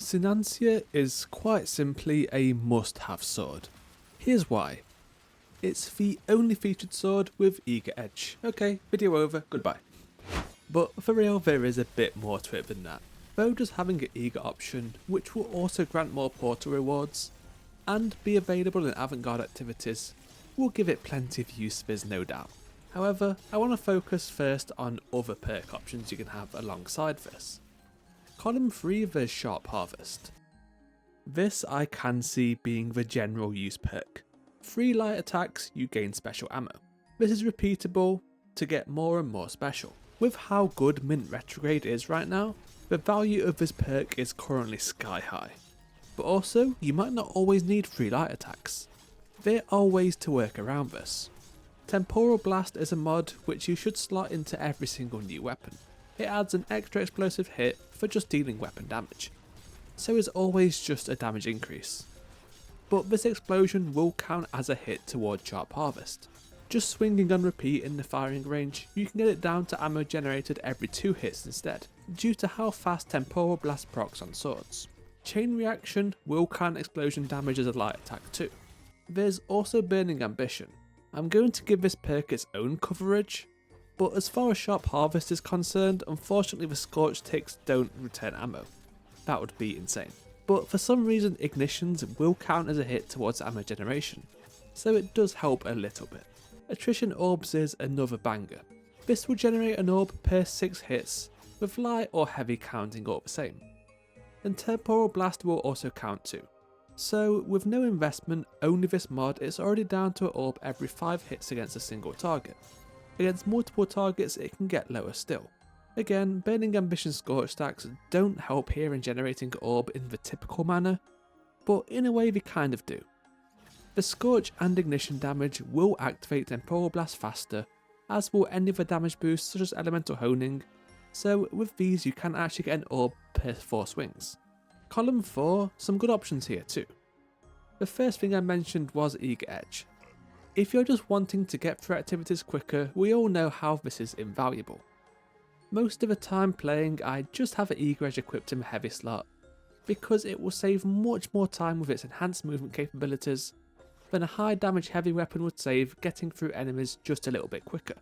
Synanceia is quite simply a must-have sword. Here's why. It's the only featured sword with Eagerrrr. Okay, video over, goodbye. But for real, there is a bit more to it than that. Though just having an Eager option, which will also grant more portal rewards, and be available in avant-garde activities, will give it plenty of use, there's no doubt. However, I want to focus first on other perk options you can have alongside this. Column 3, there's Sharp Harvest. This I can see being the general use perk. 3 light attacks, you gain special ammo. This is repeatable to get more and more special. With how good Mint Retrograde is right now, the value of this perk is currently sky high. But also, you might not always need 3 light attacks. There are ways to work around this. Temporal Blast is a mod which you should slot into every single new weapon. It adds an extra explosive hit for just dealing weapon damage, so it's always just a damage increase. But this explosion will count as a hit towards Sharp Harvest. Just swinging on repeat in the firing range, you can get it down to ammo generated every 2 hits instead, due to how fast Temporal Blast procs on swords. Chain Reaction will count explosion damage as a light attack too. There's also Burning Ambition. I'm going to give this perk its own coverage, but as far as Sharp Harvest is concerned, unfortunately the Scorch ticks don't return ammo. That would be insane. But for some reason Ignitions will count as a hit towards ammo generation, so it does help a little bit. Attrition Orbs is another banger. This will generate an orb per 6 hits, with light or heavy counting all the same. And Temporal Blast will also count too. So with no investment, only this mod, it's already down to an orb every 5 hits against a single target. Against multiple targets it can get lower still. Again, Burning Ambition Scorch stacks don't help here in generating orb in the typical manner, but in a way they kind of do. The Scorch and Ignition damage will activate Temporal Blast faster, as will any other damage boosts such as Elemental Honing, so with these you can actually get an orb per 4 swings. Column 4, some good options here too. The first thing I mentioned was Eagerrrr. If you're just wanting to get through activities quicker, we all know how this is invaluable. Most of the time playing, I just have an Eagerrrr equipped in the heavy slot, because it will save much more time with its enhanced movement capabilities than a high damage heavy weapon would save getting through enemies just a little bit quicker.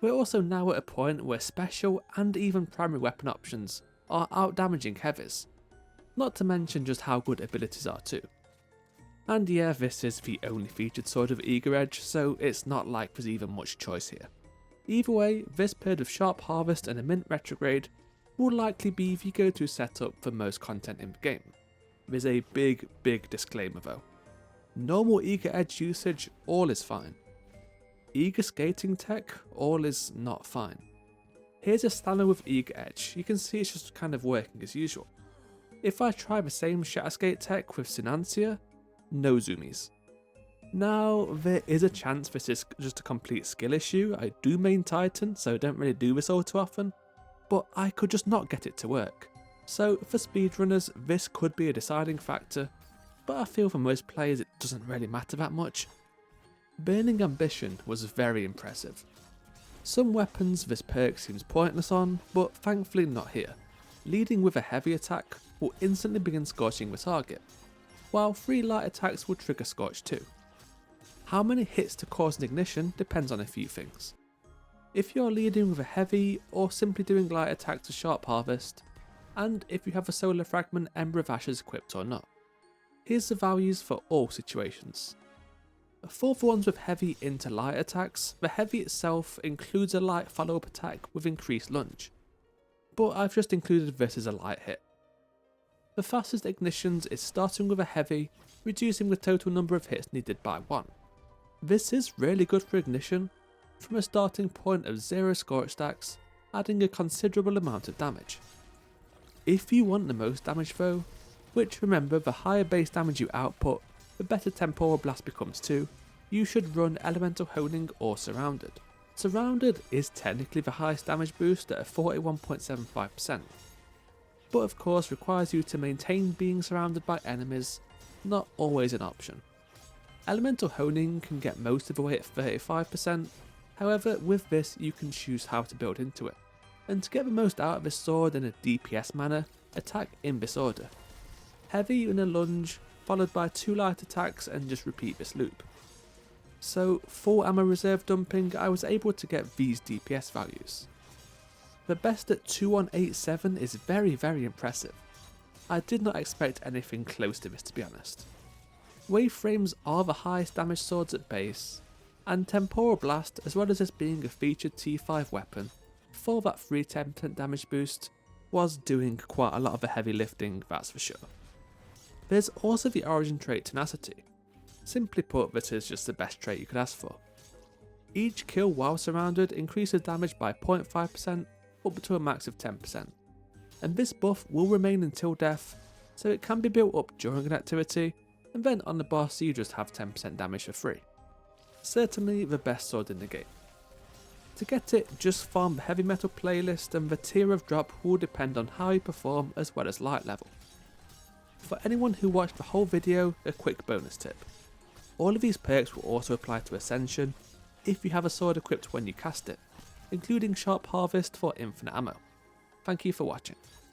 We're also now at a point where special and even primary weapon options are out damaging heavies, not to mention just how good abilities are too. And yeah, this is the only featured sword of Eagerrrr, so it's not like there's even much choice here. Either way, this paired with Sharp Harvest and a Mint Retrograde will likely be the go-to setup for most content in the game. There's a big disclaimer though. Normal Eagerrrr usage, all is fine. Eager skating tech, all is not fine. Here's a stamina with Eagerrrr, you can see it's just kind of working as usual. If I try the same shatter skate tech with Synanceia, no zoomies. Now, there is a chance this is just a complete skill issue. I do main Titan, so I don't really do this all too often, but I could just not get it to work. So for speedrunners, this could be a deciding factor, but I feel for most players it doesn't really matter that much. Burning Ambition was very impressive. Some weapons this perk seems pointless on, but thankfully not here. Leading with a heavy attack will instantly begin scorching the target, while 3 light attacks will trigger Scorch too. How many hits to cause an ignition depends on a few things. If you're leading with a heavy or simply doing light attacks to Sharp Harvest, and if you have a Solar Fragment Ember of Ashes equipped or not. Here's the values for all situations. For the ones with heavy into light attacks, the heavy itself includes a light follow-up attack with increased lunge, but I've just included this as a light hit. The fastest ignitions is starting with a heavy, reducing the total number of hits needed by 1. This is really good for ignition, from a starting point of 0 Scorch stacks, adding a considerable amount of damage. If you want the most damage though, which remember the higher base damage you output, the better Temporal Blast becomes too, you should run Elemental Honing or Surrounded. Surrounded is technically the highest damage boost at a 41.75%, but of course requires you to maintain being surrounded by enemies, not always an option. Elemental Honing can get most of the way at 35%, however with this you can choose how to build into it. And to get the most out of this sword in a DPS manner, attack in this order. Heavy in a lunge, followed by 2 light attacks, and just repeat this loop. So full ammo reserve dumping, I was able to get these DPS values. The best at 2187 is very impressive. I did not expect anything close to this, to be honest. Wave frames are the highest damage swords at base, and temporal blast, as well as this being a featured T5 weapon, for that free 10% damage boost, was doing quite a lot of the heavy lifting, that's for sure. There's also the origin trait tenacity. Simply put, this is just the best trait you could ask for. Each kill while surrounded increases damage by 0.5% up to a max of 10%, and this buff will remain until death, so it can be built up during an activity, and then on the boss you just have 10% damage for free. Certainly the best sword in the game. To get it, just farm the heavy metal playlist, and the tier of drop will depend on how you perform as well as light level. For anyone who watched the whole video, a quick bonus tip. All of these perks will also apply to Ascension if you have a sword equipped when you cast it, including Sharp Harvest for infinite ammo. Thank you for watching.